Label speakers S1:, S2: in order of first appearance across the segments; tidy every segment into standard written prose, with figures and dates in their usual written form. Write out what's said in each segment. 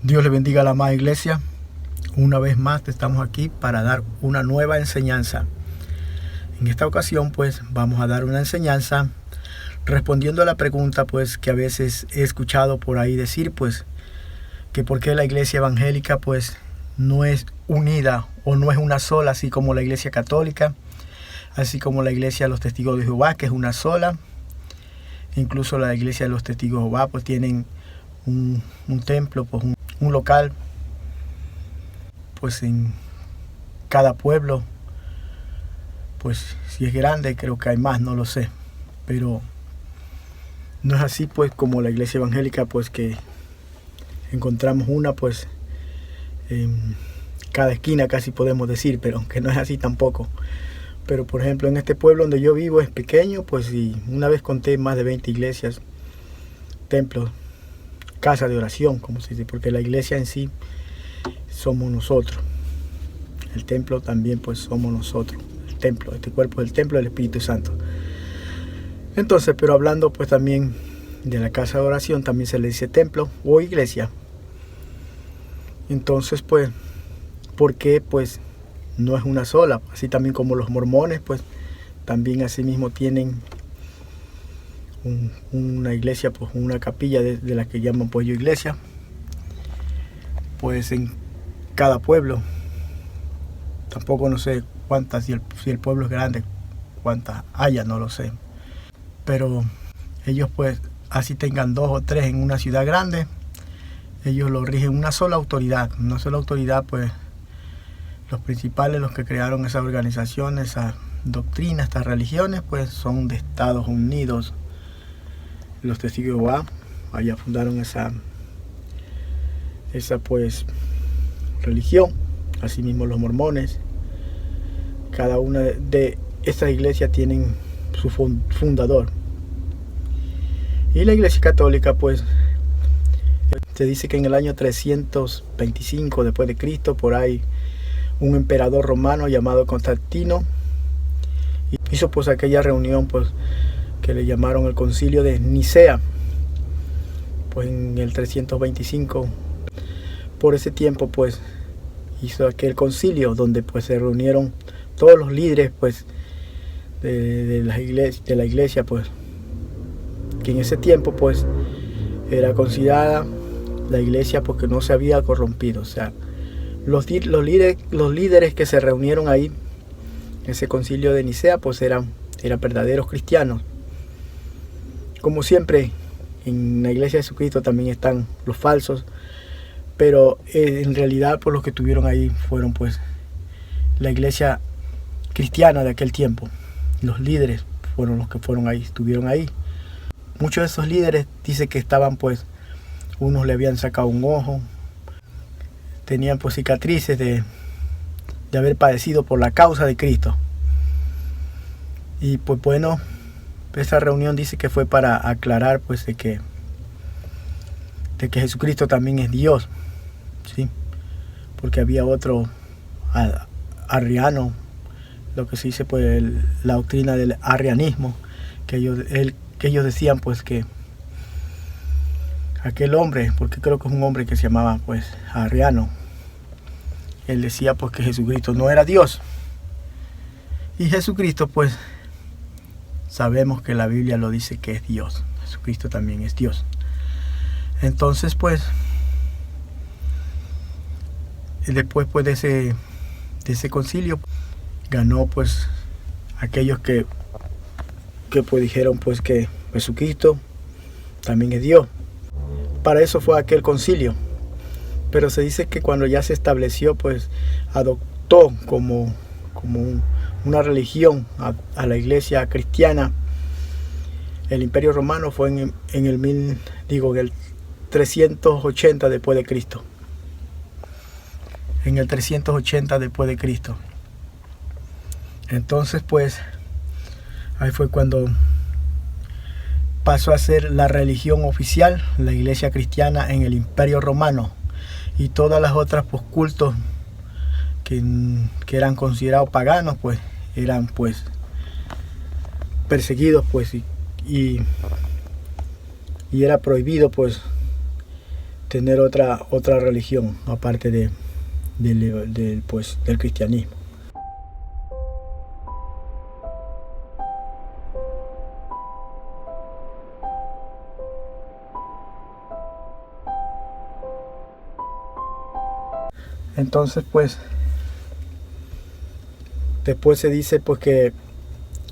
S1: Dios le bendiga a la amada iglesia. Una vez más estamos aquí para dar una nueva enseñanza. En esta ocasión pues vamos a dar una enseñanza respondiendo a la pregunta pues que a veces he escuchado por ahí decir pues que por qué la iglesia evangélica pues no es unida o no es una sola, así como la iglesia católica, así como la iglesia de los testigos de Jehová, que es una sola. Incluso la iglesia de los testigos de Jehová pues tienen un templo, pues un local pues en cada pueblo. Pues si es grande creo que hay más, no lo sé, pero no es así pues como la iglesia evangélica pues que encontramos una pues en cada esquina casi podemos decir, pero aunque no es así tampoco. Pero por ejemplo en este pueblo donde yo vivo es pequeño, pues y una vez conté más de 20 iglesias, templos, casa de oración, como se dice, porque la iglesia en sí somos nosotros. El templo también pues somos nosotros. El templo, este cuerpo es el templo del Espíritu Santo. Entonces, pero hablando pues también de la casa de oración, también se le dice templo o iglesia. Entonces pues, ¿por qué pues no es una sola? Así también como los mormones pues también así mismo tienen una iglesia, pues una capilla de la que llaman pues yo iglesia, pues en cada pueblo. Tampoco no sé cuántas, si el pueblo es grande, cuántas haya, no lo sé. Pero ellos pues así tengan 2 o 3 en una ciudad grande, ellos lo rigen una sola autoridad. Una sola autoridad pues los principales, los que crearon esa organización, esa doctrina, estas religiones pues son de Estados Unidos. Los testigos de Jehová allá fundaron esa pues religión. Asimismo los mormones. Cada una de estas iglesias tienen su fundador. Y la iglesia católica pues se dice que en el año 325 después de Cristo, por ahí un emperador romano llamado Constantino hizo pues aquella reunión pues que le llamaron el concilio de Nicea, pues en el 325. Por ese tiempo pues hizo aquel concilio donde pues se reunieron todos los líderes pues de la iglesia pues que en ese tiempo pues era considerada la iglesia porque no se había corrompido. O sea, los líderes que se reunieron ahí en ese concilio de Nicea pues eran verdaderos cristianos. Como siempre en la iglesia de Jesucristo también están los falsos, pero en realidad pues los que estuvieron ahí fueron pues la iglesia cristiana de aquel tiempo. Los líderes fueron los que fueron ahí, estuvieron ahí. Muchos de esos líderes dicen que estaban pues, unos le habían sacado un ojo, tenían pues cicatrices de haber padecido por la causa de Cristo. Y pues bueno, esa reunión dice que fue para aclarar pues de que Jesucristo también es Dios, ¿sí? Porque había otro arriano, lo que se dice pues la doctrina del arrianismo, que ellos decían pues que aquel hombre, porque creo que es un hombre que se llamaba pues arriano, él decía pues que Jesucristo no era Dios. Y Jesucristo pues sabemos que la Biblia lo dice que es Dios. Jesucristo también es Dios. Entonces pues después pues de ese concilio ganó pues aquellos que pues dijeron pues que Jesucristo también es Dios. Para eso fue aquel concilio. Pero se dice que cuando ya se estableció pues adoptó como una religión a la iglesia cristiana el Imperio Romano fue en el 380 después de Cristo. En el 380 después de Cristo. Entonces pues ahí fue cuando pasó a ser la religión oficial, la iglesia cristiana en el Imperio Romano, y todas las otras pues cultos que eran considerados paganos pues eran pues perseguidos pues y era prohibido pues tener otra religión aparte del cristianismo. Entonces pues después se dice pues que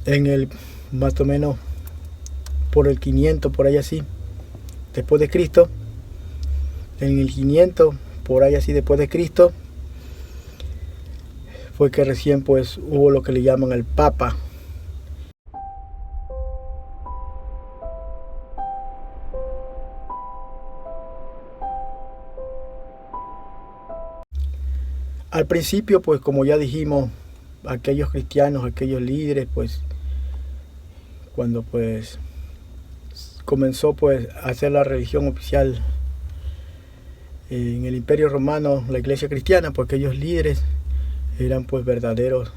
S1: en el más o menos por el 500 por ahí así después de Cristo, en el 500 por ahí así después de Cristo, fue que recién pues hubo lo que le llaman el Papa. Al principio pues como ya dijimos, aquellos cristianos, aquellos líderes pues cuando pues comenzó pues a ser la religión oficial en el Imperio Romano, la Iglesia cristiana, pues aquellos líderes eran pues verdaderos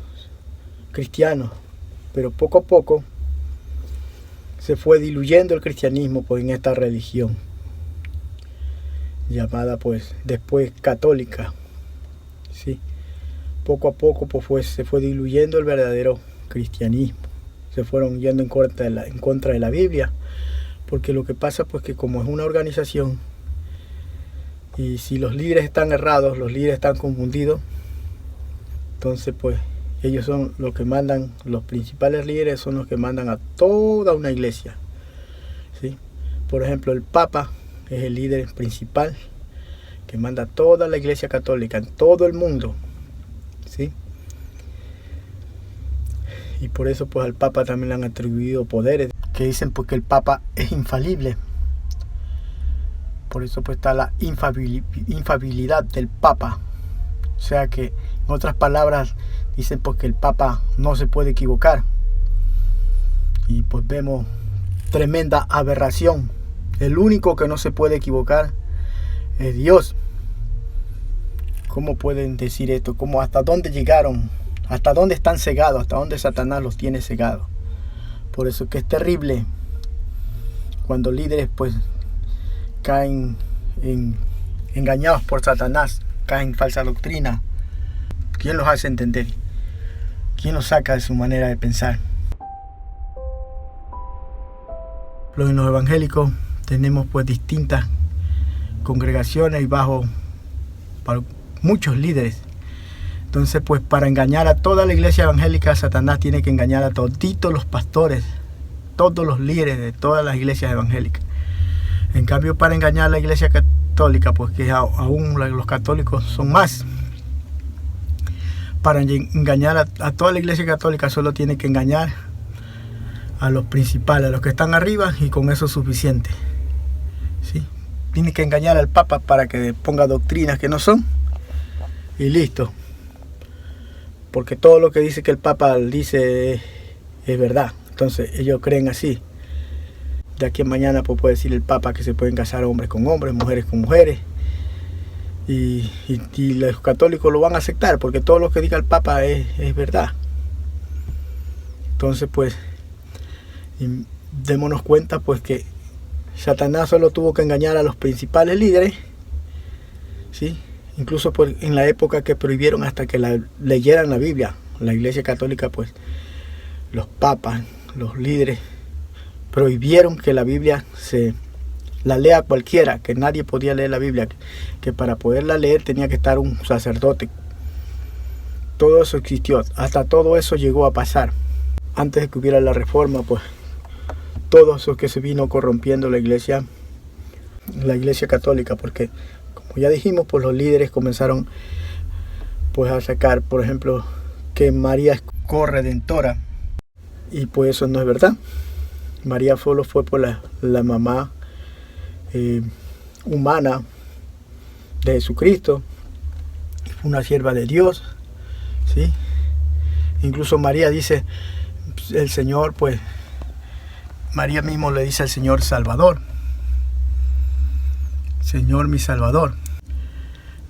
S1: cristianos, pero poco a poco se fue diluyendo el cristianismo pues en esta religión llamada pues después católica. Sí, poco a poco pues se fue diluyendo el verdadero cristianismo, se fueron yendo en contra de la Biblia, porque lo que pasa pues que como es una organización y si los líderes están errados, los líderes están confundidos, entonces pues ellos son los que mandan, los principales líderes son los que mandan a toda una iglesia, ¿sí? Por ejemplo, el Papa es el líder principal que manda a toda la Iglesia católica en todo el mundo, ¿sí? Y por eso pues al Papa también le han atribuido poderes que dicen porque el Papa es infalible. Por eso pues está la infalibilidad del Papa. O sea que en otras palabras dicen porque el Papa no se puede equivocar. Y pues vemos tremenda aberración. El único que no se puede equivocar es Dios. ¿Cómo pueden decir esto? ¿Cómo, hasta dónde llegaron? ¿Hasta dónde están cegados? ¿Hasta dónde Satanás los tiene cegados? Por eso que es terrible cuando líderes pues caen engañados por Satanás, caen en falsa doctrina. ¿Quién los hace entender? ¿Quién los saca de su manera de pensar? Los evangélicos tenemos pues distintas congregaciones y bajo muchos líderes. Entonces pues para engañar a toda la iglesia evangélica, Satanás tiene que engañar a toditos los pastores, todos los líderes de todas las iglesias evangélicas. En cambio para engañar a la iglesia católica, pues que aún los católicos son más, para engañar a toda la iglesia católica solo tiene que engañar a los principales, a los que están arriba, y con eso es suficiente, ¿sí? Tiene que engañar al Papa para que ponga doctrinas que no son y listo, porque todo lo que dice que el Papa dice es verdad. Entonces ellos creen así. De aquí a mañana pues puede decir el Papa que se pueden casar hombres con hombres, mujeres con mujeres, y los católicos lo van a aceptar porque todo lo que diga el Papa es verdad. Entonces pues démonos cuenta pues que Satanás solo tuvo que engañar a los principales líderes, ¿sí? Incluso pues en la época que prohibieron hasta que leyeran la Biblia, la iglesia católica pues los papas, los líderes prohibieron que la Biblia la lea cualquiera, que nadie podía leer la Biblia, que para poderla leer tenía que estar un sacerdote. Todo eso existió, hasta todo eso llegó a pasar. Antes de que hubiera la reforma, pues todo eso que se vino corrompiendo la iglesia católica, porque como ya dijimos, pues los líderes comenzaron pues a sacar, por ejemplo, que María es corredentora, y pues eso no es verdad. María solo fue por la mamá humana de Jesucristo, fue una sierva de Dios, ¿sí? Incluso María dice, el Señor, pues María mismo le dice al Señor Salvador, Señor mi Salvador.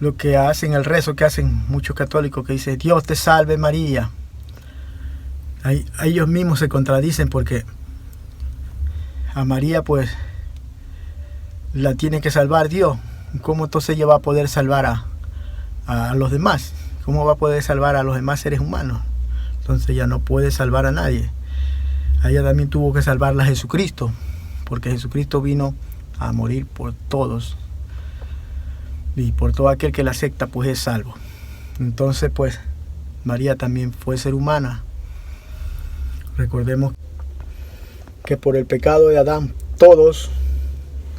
S1: Lo que hacen, el rezo que hacen muchos católicos, que dice Dios te salve María, ellos mismos se contradicen, porque a María pues la tiene que salvar Dios, ¿cómo entonces ella va a poder salvar a los demás? ¿Cómo va a poder salvar a los demás seres humanos? Entonces ella no puede salvar a nadie. A ella también tuvo que salvarla a Jesucristo, porque Jesucristo vino a morir por todos, y por todo aquel que la acepta pues es salvo. Entonces pues María también fue ser humana. Recordemos que por el pecado de Adán todos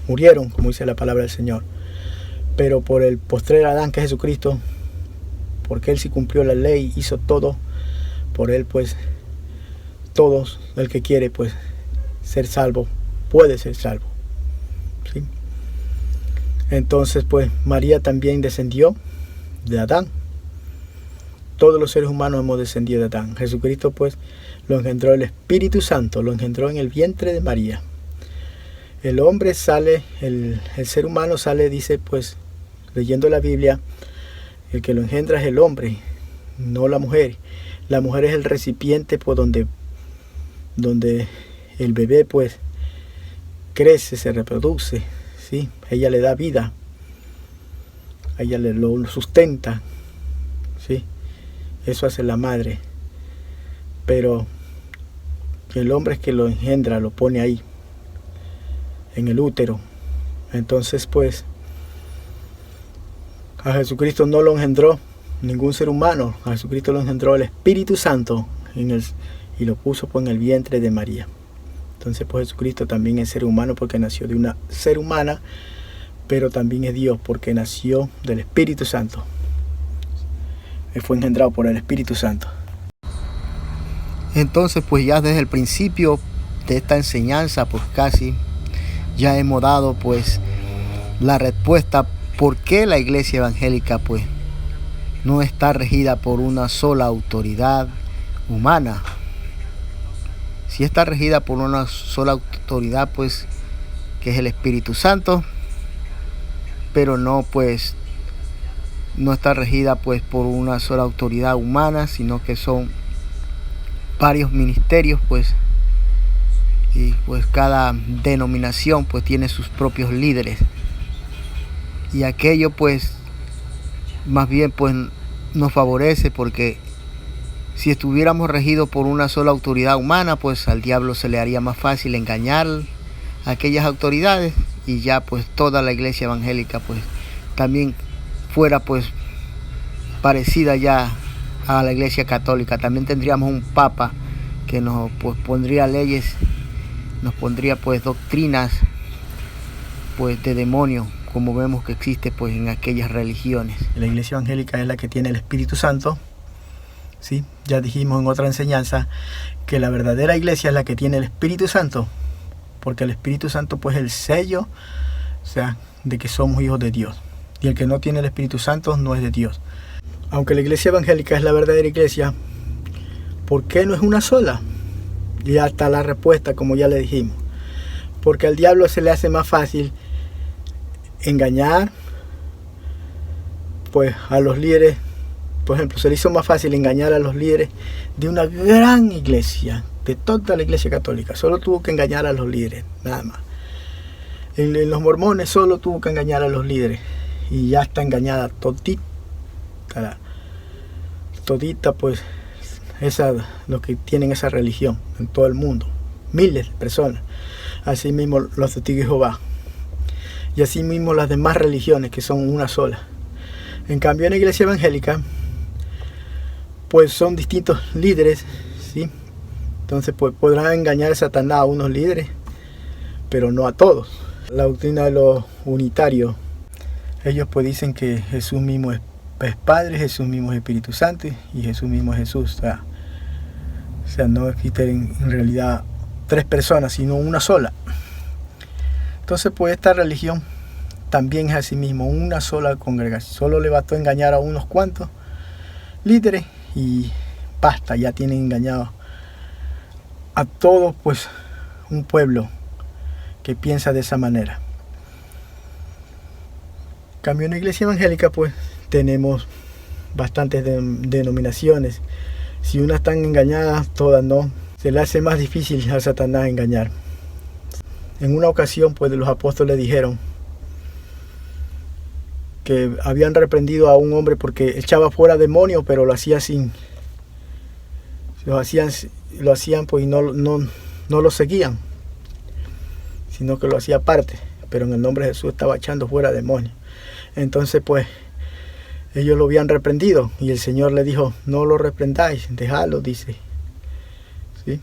S1: murieron, como dice la palabra del Señor, pero por el postrer Adán, que es Jesucristo, porque él sí cumplió la ley, hizo todo, por él pues todos, el que quiere pues ser salvo, puede ser salvo, ¿sí? Entonces pues María también descendió de Adán. Todos los seres humanos hemos descendido de Adán. Jesucristo pues lo engendró el Espíritu Santo, lo engendró en el vientre de María. El hombre sale, el ser humano sale, dice pues, leyendo la Biblia, el que lo engendra es el hombre, no la mujer. La mujer es el recipiente por donde el bebé pues crece, se reproduce, ¿sí? Ella le da vida, ella lo sustenta, ¿sí? Eso hace la madre, pero el hombre es que lo engendra, lo pone ahí en el útero. Entonces pues a Jesucristo no lo engendró ningún ser humano, a Jesucristo lo engendró el Espíritu Santo y lo puso pues en el vientre de María. Entonces pues Jesucristo también es ser humano porque nació de una ser humana, pero también es Dios porque nació del Espíritu Santo. Él fue engendrado por el Espíritu Santo. Entonces pues ya desde el principio de esta enseñanza pues casi ya hemos dado pues la respuesta por qué la iglesia evangélica pues no está regida por una sola autoridad humana. Si está regida por una sola autoridad pues que es el Espíritu Santo, pero no pues no está regida pues por una sola autoridad humana, sino que son varios ministerios pues, y pues cada denominación pues tiene sus propios líderes, y aquello pues más bien pues nos favorece, porque si estuviéramos regidos por una sola autoridad humana pues al diablo se le haría más fácil engañar a aquellas autoridades, y ya pues toda la iglesia evangélica pues también fuera pues parecida ya a la iglesia católica. También tendríamos un papa que nos pues pondría leyes, nos pondría pues doctrinas pues de demonio, como vemos que existe pues en aquellas religiones. La iglesia evangélica es la que tiene el Espíritu Santo, ¿sí? Ya dijimos en otra enseñanza que la verdadera iglesia es la que tiene el Espíritu Santo, porque el Espíritu Santo pues es el sello, o sea, de que somos hijos de Dios. Y el que no tiene el Espíritu Santo no es de Dios. Aunque la iglesia evangélica es la verdadera iglesia, ¿por qué no es una sola? Y ya está la respuesta, como ya le dijimos. Porque al diablo se le hace más fácil engañar pues a los líderes. Por ejemplo, se le hizo más fácil engañar a los líderes de una gran iglesia, de toda la iglesia católica. Solo tuvo que engañar a los líderes, nada más. En los mormones solo tuvo que engañar a los líderes, y ya está engañada todita pues los que tienen esa religión en todo el mundo, miles de personas. Así mismo los testigos de Jehová, y así mismo las demás religiones que son una sola. En cambio en la iglesia evangélica pues son distintos líderes, ¿sí? Entonces pues podrán engañar a Satanás a unos líderes, pero no a todos. La doctrina de los unitarios, ellos pues dicen que Jesús mismo es Padre, Jesús mismo es Espíritu Santo y Jesús mismo es Jesús. O sea, no existen en realidad tres personas, sino una sola. Entonces pues esta religión también es así mismo una sola congregación. Solo le bastó engañar a unos cuantos líderes y basta, ya tienen engañado a todo pues un pueblo que piensa de esa manera. En cambio en la iglesia evangélica pues tenemos bastantes denominaciones. Si unas están engañadas, todas no. Se le hace más difícil a Satanás engañar. En una ocasión pues los apóstoles dijeron que habían reprendido a un hombre porque echaba fuera demonios, pero lo hacía lo hacían pues y no lo seguían, sino que lo hacía aparte, pero en el nombre de Jesús estaba echando fuera demonios. Entonces pues ellos lo habían reprendido y el Señor le dijo, no lo reprendáis, dejadlo, dice, ¿sí?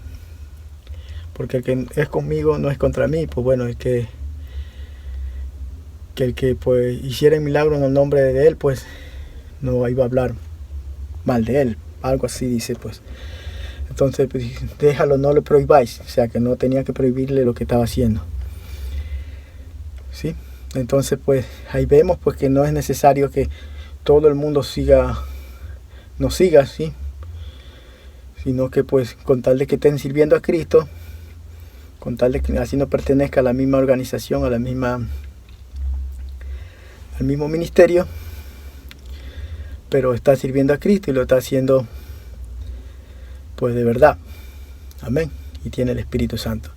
S1: Porque el que es conmigo no es contra mí. Pues bueno, el que pues hiciera el milagro en el nombre de él, pues no iba a hablar mal de él, algo así dice. Pues entonces pues, déjalo, no le prohibáis, o sea que no tenía que prohibirle lo que estaba haciendo, ¿sí? Entonces pues ahí vemos pues que no es necesario que todo el mundo nos siga, ¿sí? Sino que pues con tal de que estén sirviendo a Cristo, con tal de que así no pertenezca a la misma organización, al mismo ministerio, pero está sirviendo a Cristo y lo está haciendo pues de verdad, amén, y tiene el Espíritu Santo.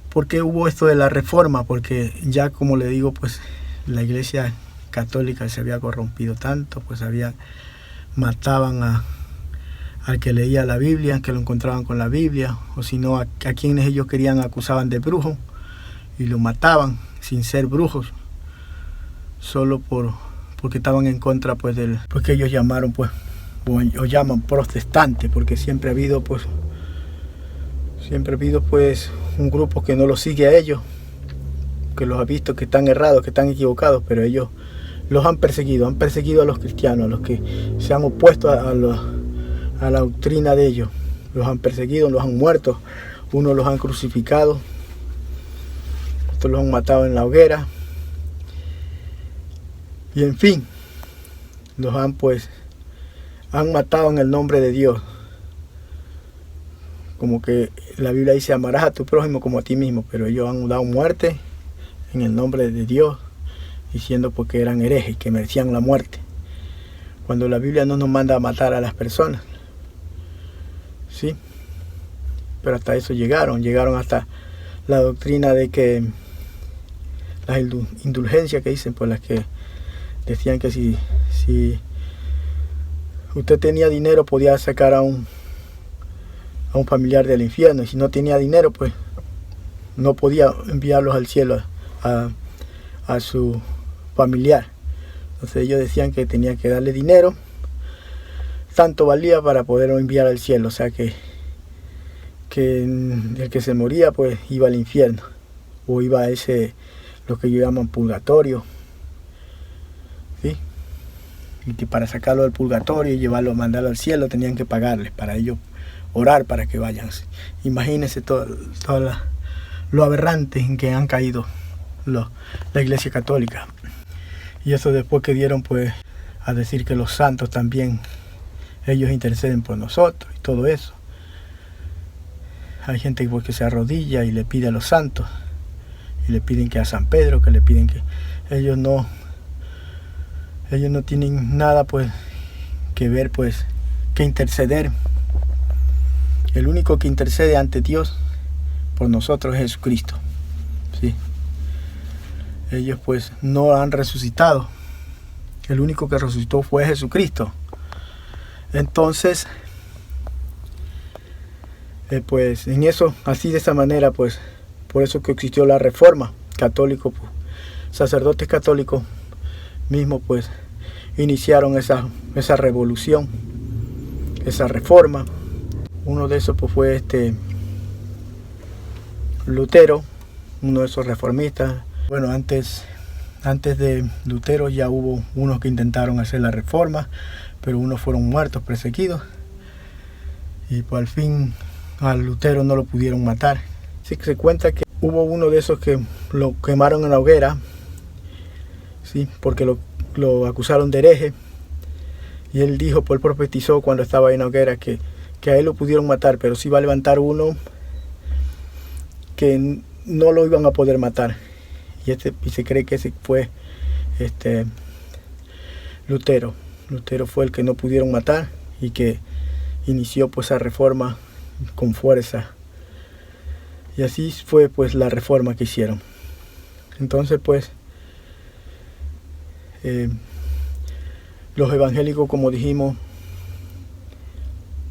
S1: ¿Por qué hubo esto de la reforma? Porque ya, como le digo, pues la iglesia católica se había corrompido tanto, pues mataban al que leía la Biblia, que lo encontraban con la Biblia, o si no, a quienes ellos querían acusaban de brujo y lo mataban sin ser brujos, solo porque estaban en contra pues porque ellos llamaron pues o llaman protestante, porque siempre ha habido pues un grupo que no los sigue a ellos, que los ha visto que están errados, que están equivocados, pero ellos los han perseguido a los cristianos, a los que se han opuesto a la doctrina de ellos. Los han perseguido, los han muerto, unos los han crucificado, otros los han matado en la hoguera, y en fin, los han matado en el nombre de Dios. Como que la Biblia dice, amarás a tu prójimo como a ti mismo, pero ellos han dado muerte en el nombre de Dios, diciendo porque eran herejes, que merecían la muerte, cuando la Biblia no nos manda a matar a las personas, ¿sí? Pero hasta eso llegaron hasta la doctrina de que las indulgencias que dicen, pues las que decían que si usted tenía dinero podía sacar a un familiar del infierno, y si no tenía dinero pues no podía enviarlos al cielo a su familiar. Entonces ellos decían que tenía que darle dinero, tanto valía para poderlo enviar al cielo, o sea que el que se moría pues iba al infierno, o iba a lo que ellos llaman purgatorio, ¿sí? Y que para sacarlo del purgatorio y mandarlo al cielo tenían que pagarles para ellos orar para que vayan. Imagínense todo lo aberrante en que han caído la iglesia católica. Y eso después que dieron pues a decir que los santos también, ellos interceden por nosotros y todo eso. Hay gente pues, que se arrodilla y le pide a los santos, y le piden que a San Pedro, que le piden que ellos no tienen nada pues que ver, pues que interceder. El único que intercede ante Dios por nosotros es Jesucristo, ¿sí? Ellos pues no han resucitado. El único que resucitó fue Jesucristo. Entonces pues en eso, así de esa manera, pues por eso que existió la reforma católica, pues, sacerdotes católicos mismos pues iniciaron esa revolución, esa reforma. Uno de esos pues fue Lutero, uno de esos reformistas. Bueno, antes de Lutero ya hubo unos que intentaron hacer la reforma, pero unos fueron muertos, perseguidos, y pues al fin a Lutero no lo pudieron matar. Así que se cuenta que hubo uno de esos que lo quemaron en la hoguera, ¿sí? Porque lo acusaron de hereje, y él dijo, pues él profetizó cuando estaba en la hoguera que a él lo pudieron matar, pero sí iba a levantar uno que no lo iban a poder matar, y se cree que ese fue Lutero. Lutero fue el que no pudieron matar y que inició pues esa reforma con fuerza, y así fue pues la reforma que hicieron. Entonces pues los evangélicos, como dijimos,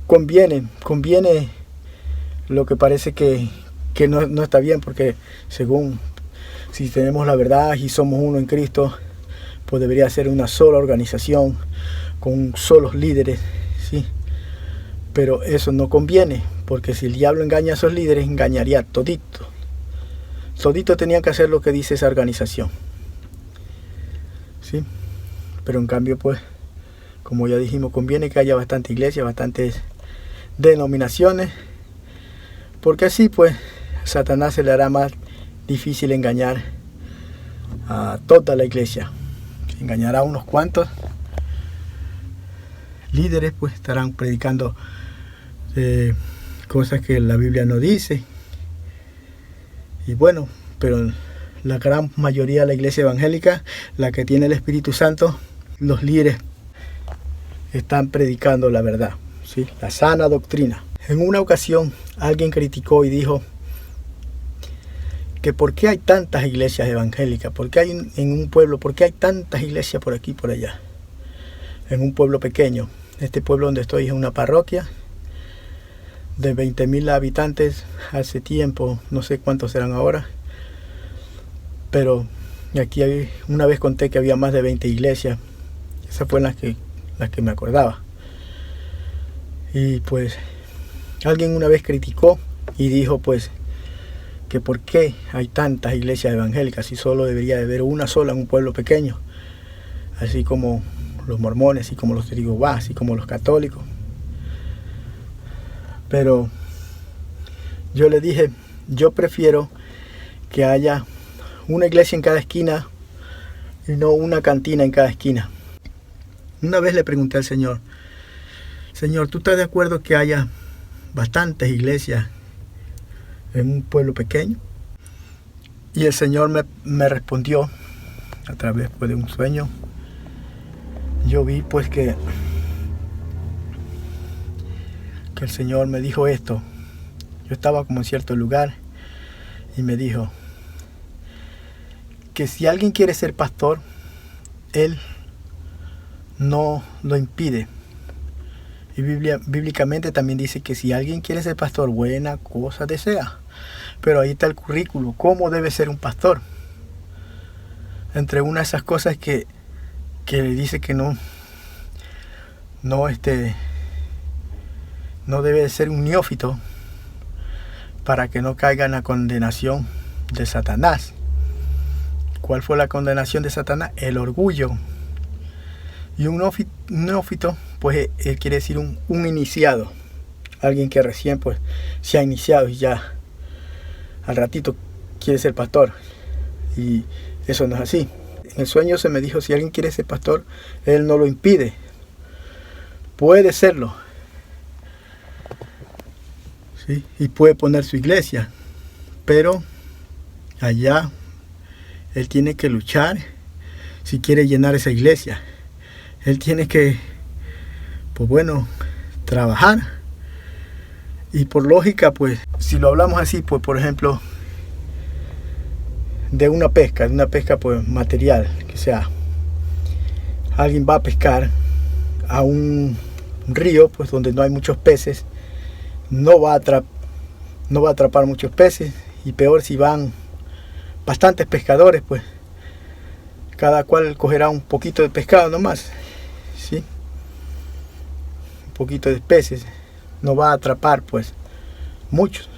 S1: conviene lo que parece que no está bien, porque según, si tenemos la verdad y somos uno en Cristo, pues debería ser una sola organización con solos líderes, ¿sí? Pero eso no conviene, porque si el diablo engaña a esos líderes, engañaría a todito. Todito tenían que hacer lo que dice esa organización, ¿sí? Pero en cambio, pues, como ya dijimos, conviene que haya bastante iglesia, bastantes denominaciones, porque así, pues, Satanás se le hará más difícil engañar a toda la iglesia. Engañará a unos cuantos líderes, pues estarán predicando cosas que la Biblia no dice. Y bueno, pero la gran mayoría de la iglesia evangélica, la que tiene el Espíritu Santo, los líderes están predicando la verdad, ¿sí? La sana doctrina. En una ocasión alguien criticó y dijo que por qué hay tantas iglesias evangélicas, por qué hay en un pueblo, por qué hay tantas iglesias por aquí y por allá, en un pueblo pequeño. Este pueblo donde estoy es una parroquia de 20,000 habitantes hace tiempo, no sé cuántos serán ahora, pero aquí una vez conté que había más de 20 iglesias. Esas fueron las que me acordaba. Y pues alguien una vez criticó y dijo pues que por qué hay tantas iglesias evangélicas si solo debería de haber una sola en un pueblo pequeño, así como los mormones, así como los testigos de Jehová, así como los católicos. Pero yo le dije, yo prefiero que haya una iglesia en cada esquina y no una cantina en cada esquina. Una vez le pregunté al Señor, Señor, ¿tú estás de acuerdo que haya bastantes iglesias en un pueblo pequeño? Y el Señor me respondió a través de un sueño. Yo vi pues que el Señor me dijo esto. Yo estaba como en cierto lugar y me dijo que si alguien quiere ser pastor, Él no lo impide. Y bíblicamente también dice que si alguien quiere ser pastor, buena cosa desea. Pero ahí está el currículo, cómo debe ser un pastor. Entre una de esas cosas que dice que no debe ser un neófito para que no caiga en la condenación de Satanás. ¿Cuál fue la condenación de Satanás? El orgullo. Y un neófito, pues él quiere decir un iniciado. Alguien que recién pues se ha iniciado y ya al ratito quiere ser pastor. Y eso no es así. En el sueño se me dijo, si alguien quiere ser pastor, Él no lo impide. Puede serlo. ¿Sí? Y puede poner su iglesia. Pero allá Él tiene que luchar si quiere llenar esa iglesia. Él tiene que, pues bueno, trabajar. Y por lógica, pues, si lo hablamos así, pues por ejemplo, de una pesca pues material, que sea, alguien va a pescar a un río, pues donde no hay muchos peces, no va a atrapar muchos peces, y peor si van bastantes pescadores, pues cada cual cogerá un poquito de pescado nomás, ¿sí? Un poquito de peces, no va a atrapar pues muchos.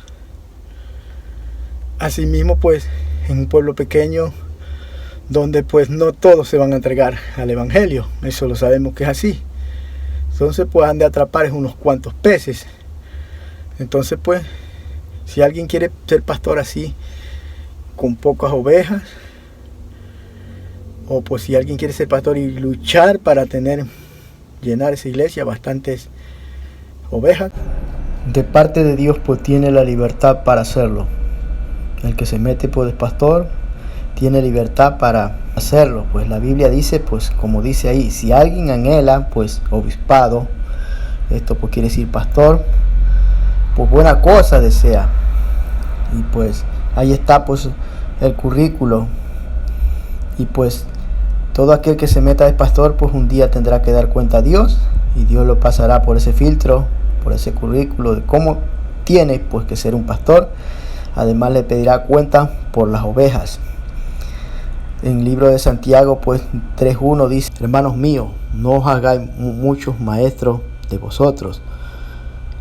S1: Asimismo, pues en un pueblo pequeño donde pues no todos se van a entregar al evangelio, eso lo sabemos que es así. Entonces pues han de atrapar unos cuantos peces. Entonces pues si alguien quiere ser pastor así, con pocas ovejas, o pues si alguien quiere ser pastor y luchar para llenar esa iglesia, bastantes ovejas, de parte de Dios pues tiene la libertad para hacerlo. El que se mete pues pastor tiene libertad para hacerlo, pues la Biblia dice, pues como dice ahí, si alguien anhela pues obispado, esto pues quiere decir pastor, pues buena cosa desea. Y pues ahí está pues el currículo, y pues
S2: Todo aquel que se meta de pastor, pues un día tendrá que dar cuenta a Dios, y Dios lo pasará por ese filtro, por ese currículo de cómo tiene pues que ser un pastor. Además le pedirá cuenta por las ovejas. En el libro de Santiago pues 3:1 dice: hermanos míos, no os hagáis muchos maestros de vosotros,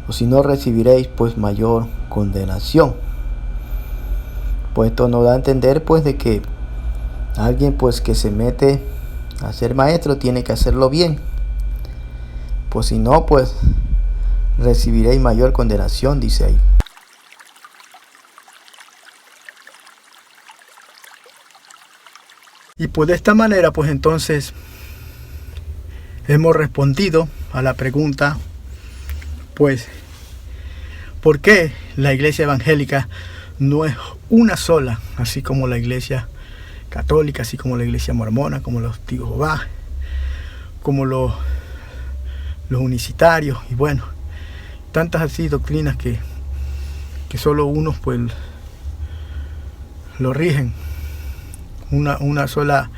S2: o si no recibiréis pues mayor condenación. Pues esto nos da a entender pues de que alguien pues que se mete a ser maestro tiene que hacerlo bien, pues si no pues recibiréis mayor condenación, dice ahí.
S1: Y pues de esta manera pues entonces hemos respondido a la pregunta, pues, ¿por qué la iglesia evangélica no es una sola, así como la iglesia católica, así como la iglesia mormona, como los testigos de Jehová, como los unicitarios, y bueno, tantas así doctrinas que solo unos pues lo rigen, una sola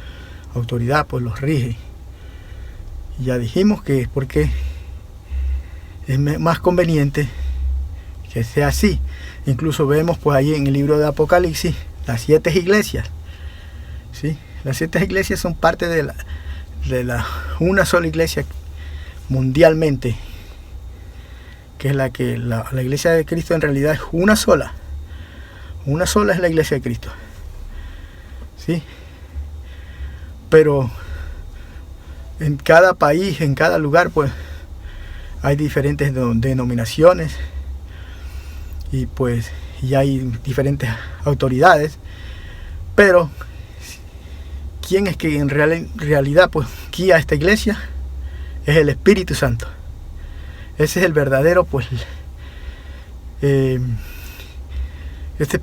S1: autoridad pues los rige? Y ya dijimos que es porque es más conveniente que sea así. Incluso vemos pues ahí en el libro de Apocalipsis las 7 iglesias, ¿sí? Las 7 iglesias son parte de una sola iglesia mundialmente, que es la iglesia de Cristo. En realidad es una sola es la iglesia de Cristo, ¿sí? Pero en cada país, en cada lugar pues hay diferentes denominaciones, y pues ya hay diferentes autoridades, pero ¿quién es que en realidad pues guía a esta iglesia? Es el Espíritu Santo. Ese es el verdadero pues este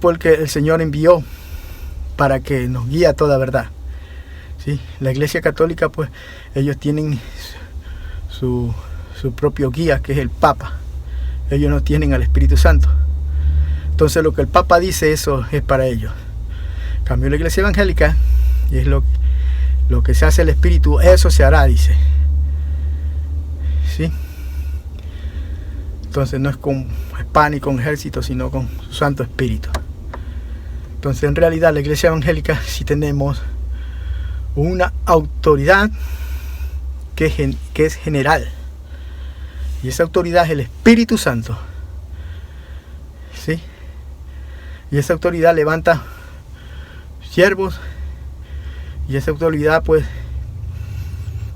S1: fue el que el Señor envió para que nos guíe a toda verdad, ¿sí? La iglesia católica pues ellos tienen su propio guía, que es el Papa. Ellos no tienen al Espíritu Santo. Entonces lo que el Papa dice, eso es para ellos. En cambio la iglesia evangélica, y es lo que se hace el Espíritu, eso se hará, dice, ¿sí? Entonces no es con espada ni con ejército, sino con su Santo Espíritu. Entonces en realidad la iglesia evangélica sí tenemos una autoridad que es general, y esa autoridad es el Espíritu Santo, ¿sí? Y esa autoridad levanta siervos, y esa autoridad pues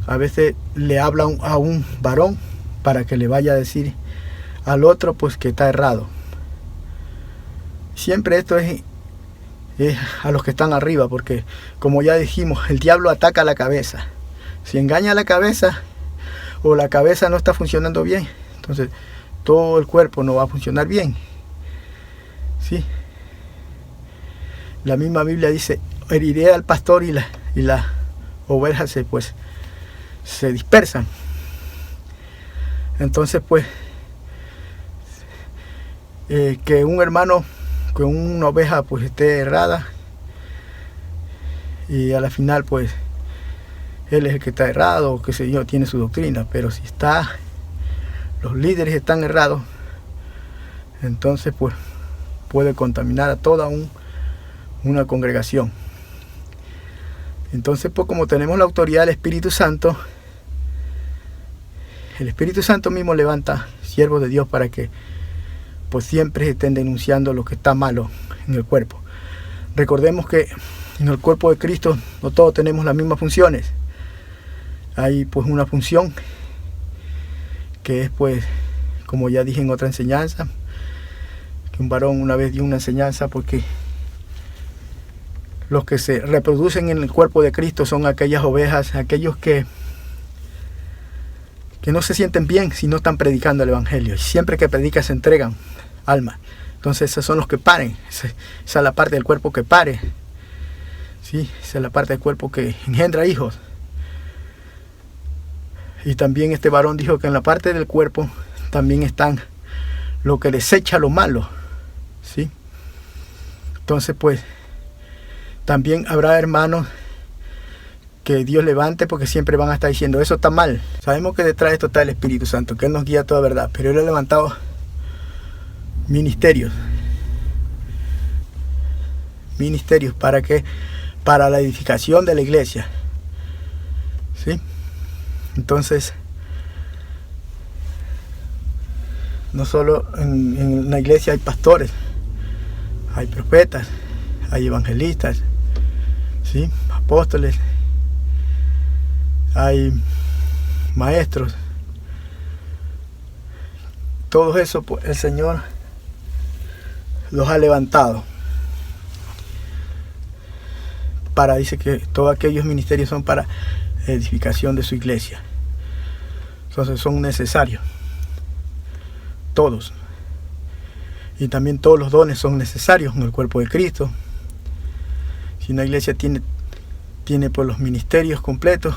S1: a veces le habla a un varón para que le vaya a decir al otro pues que está errado. Siempre esto es a los que están arriba, porque como ya dijimos, el diablo ataca la cabeza. Si engaña a la cabeza, o la cabeza no está funcionando bien, entonces todo el cuerpo no va a funcionar bien, ¿sí? La misma Biblia dice: heriré al pastor, y las ovejas se dispersan. Entonces pues que un hermano con una oveja pues esté errada, y a la final pues él es el que está errado, o qué sé yo, tiene su doctrina. Pero si los líderes están errados, entonces pues puede contaminar a toda una congregación. Entonces pues como tenemos la autoridad del Espíritu Santo, el Espíritu Santo mismo levanta siervos de Dios para que pues siempre estén denunciando lo que está malo en el cuerpo. Recordemos que en el cuerpo de Cristo no todos tenemos las mismas funciones. Hay pues una función que es pues, como ya dije en otra enseñanza, que un varón una vez dio una enseñanza, porque los que se reproducen en el cuerpo de Cristo son aquellas ovejas, aquellos que no se sienten bien si no están predicando el Evangelio. Y siempre que predica se entregan alma. Entonces esos son los que paren. Esa es la parte del cuerpo que pare, ¿sí? Esa es la parte del cuerpo que engendra hijos. Y también este varón dijo que en la parte del cuerpo también están lo que desecha lo malo, ¿sí? Entonces pues también habrá hermanos que Dios levante, porque siempre van a estar diciendo eso está mal. Sabemos que detrás de esto está el Espíritu Santo, que Él nos guía a toda verdad, pero Él ha levantado ministerios para la edificación de la iglesia, ¿sí? Entonces, no solo en la iglesia hay pastores, hay profetas, hay evangelistas, ¿sí? Apóstoles, hay maestros. Todo eso, pues, el Señor los ha levantado. Dice que todos aquellos ministerios son para edificación de su iglesia. Entonces son necesarios. Todos. Y también todos los dones son necesarios en el cuerpo de Cristo. Si una iglesia tiene pues los ministerios completos,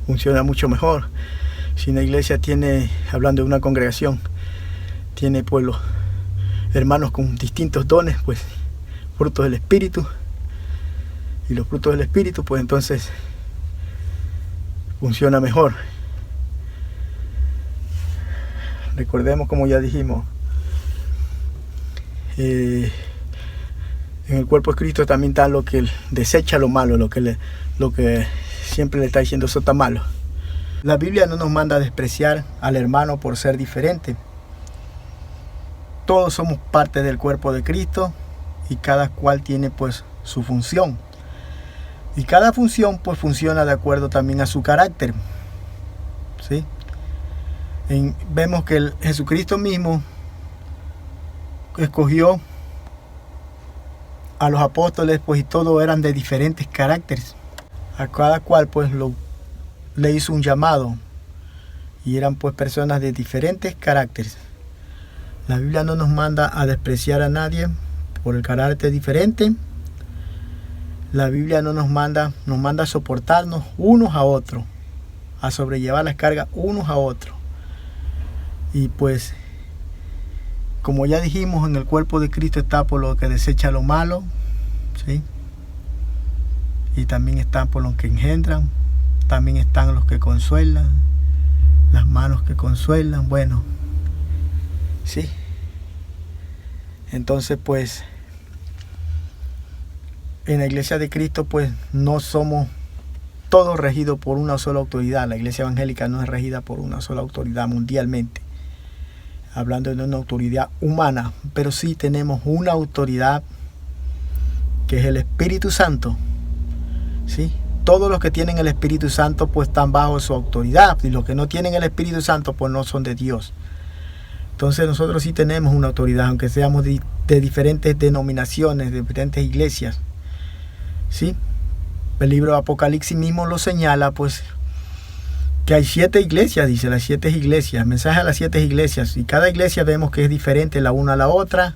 S1: funciona mucho mejor. Si una iglesia tiene, hablando de una congregación, tiene pues los hermanos con distintos dones, pues frutos del Espíritu, y los frutos del Espíritu, pues entonces funciona mejor. Recordemos, como ya dijimos, en el cuerpo de Cristo también está lo que desecha lo malo, lo que siempre le está diciendo eso está malo. La Biblia no nos manda a despreciar al hermano por ser diferente. Todos somos parte del cuerpo de Cristo y cada cual tiene pues su función. Y cada función pues funciona de acuerdo también a su carácter, ¿sí? Vemos que Jesucristo mismo escogió a los apóstoles, pues, y todos eran de diferentes caracteres. A cada cual pues le hizo un llamado y eran pues personas de diferentes caracteres. La Biblia no nos manda a despreciar a nadie por el carácter diferente. La Biblia no nos manda a soportarnos unos a otros, a sobrellevar las cargas unos a otros. Y pues, como ya dijimos, en el cuerpo de Cristo está por lo que desecha lo malo, ¿sí? Y también están por los que engendran, también están los que consuelan, las manos que consuelan, bueno, sí. Entonces, pues, en la iglesia de Cristo pues no somos todos regidos por una sola autoridad. La iglesia evangélica no es regida por una sola autoridad mundialmente, hablando de una autoridad humana, pero sí tenemos una autoridad que es el Espíritu Santo, ¿sí? Todos los que tienen el Espíritu Santo pues están bajo su autoridad, y los que no tienen el Espíritu Santo pues no son de Dios. Entonces nosotros sí tenemos una autoridad, aunque seamos de diferentes denominaciones, de diferentes iglesias, ¿sí? El libro de Apocalipsis mismo lo señala, pues, que hay 7 iglesias, dice, las 7 iglesias, mensaje a las 7 iglesias, y cada iglesia vemos que es diferente la una a la otra,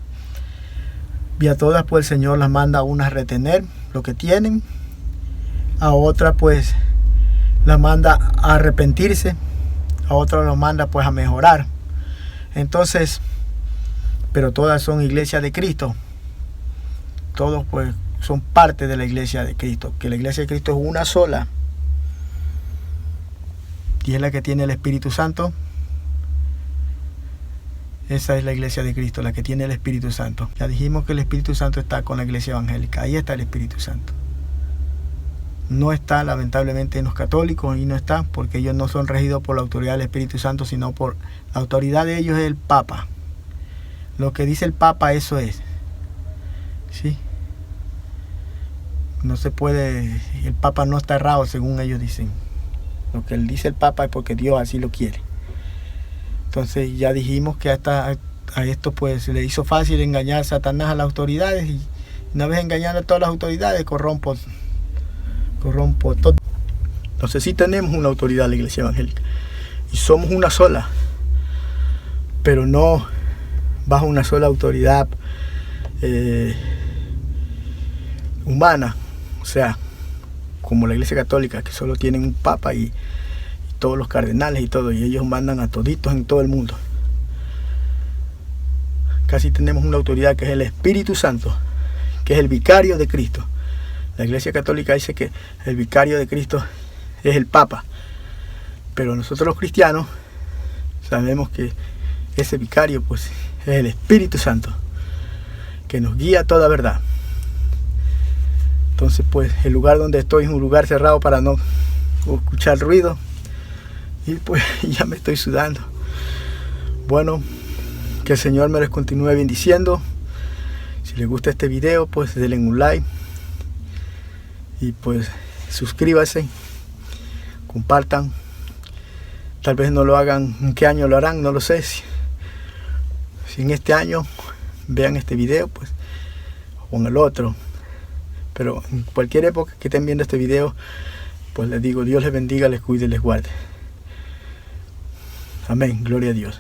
S1: y a todas pues el Señor las manda a unas a retener lo que tienen, a otras pues las manda a arrepentirse, a otras las manda pues a mejorar. Entonces, pero todas son iglesias de Cristo, todos pues son parte de la iglesia de Cristo, que la iglesia de Cristo es una sola y es la que tiene el Espíritu Santo. Esa es la iglesia de Cristo, la que tiene el Espíritu Santo. Ya dijimos que el Espíritu Santo está con la iglesia evangélica, ahí está el Espíritu Santo. No está lamentablemente en los católicos, y no está porque ellos no son regidos por la autoridad del Espíritu Santo, sino por la autoridad de ellos es el Papa. Lo que dice el Papa, eso es, ¿sí? No se puede, el Papa no está errado según ellos dicen. Lo que él dice el Papa es porque Dios así lo quiere. Entonces ya dijimos que a esto pues se le hizo fácil engañar a Satanás a las autoridades, y una vez engañando a todas las autoridades corrompo todo. Entonces sí tenemos una autoridad en la iglesia evangélica y somos una sola, pero no bajo una sola autoridad humana, o sea, como la iglesia católica, que solo tienen un papa y todos los cardenales y todo, y ellos mandan a toditos en todo el mundo. Casi tenemos una autoridad que es el Espíritu Santo, que es el vicario de Cristo. La Iglesia Católica dice que el vicario de Cristo es el Papa, pero nosotros los cristianos sabemos que ese vicario pues es el Espíritu Santo, que nos guía a toda verdad. Entonces pues el lugar donde estoy es un lugar cerrado para no escuchar ruido, y pues ya me estoy sudando. Bueno, que el Señor me les continúe bendiciendo. Si les gusta este video, pues denle un like y pues suscríbanse, compartan. Tal vez no lo hagan, ¿en qué año lo harán? No lo sé. Si en este año vean este video, pues, o en el otro. Pero en cualquier época que estén viendo este video, pues les digo, Dios les bendiga, les cuide y les guarde. Amén, gloria a Dios.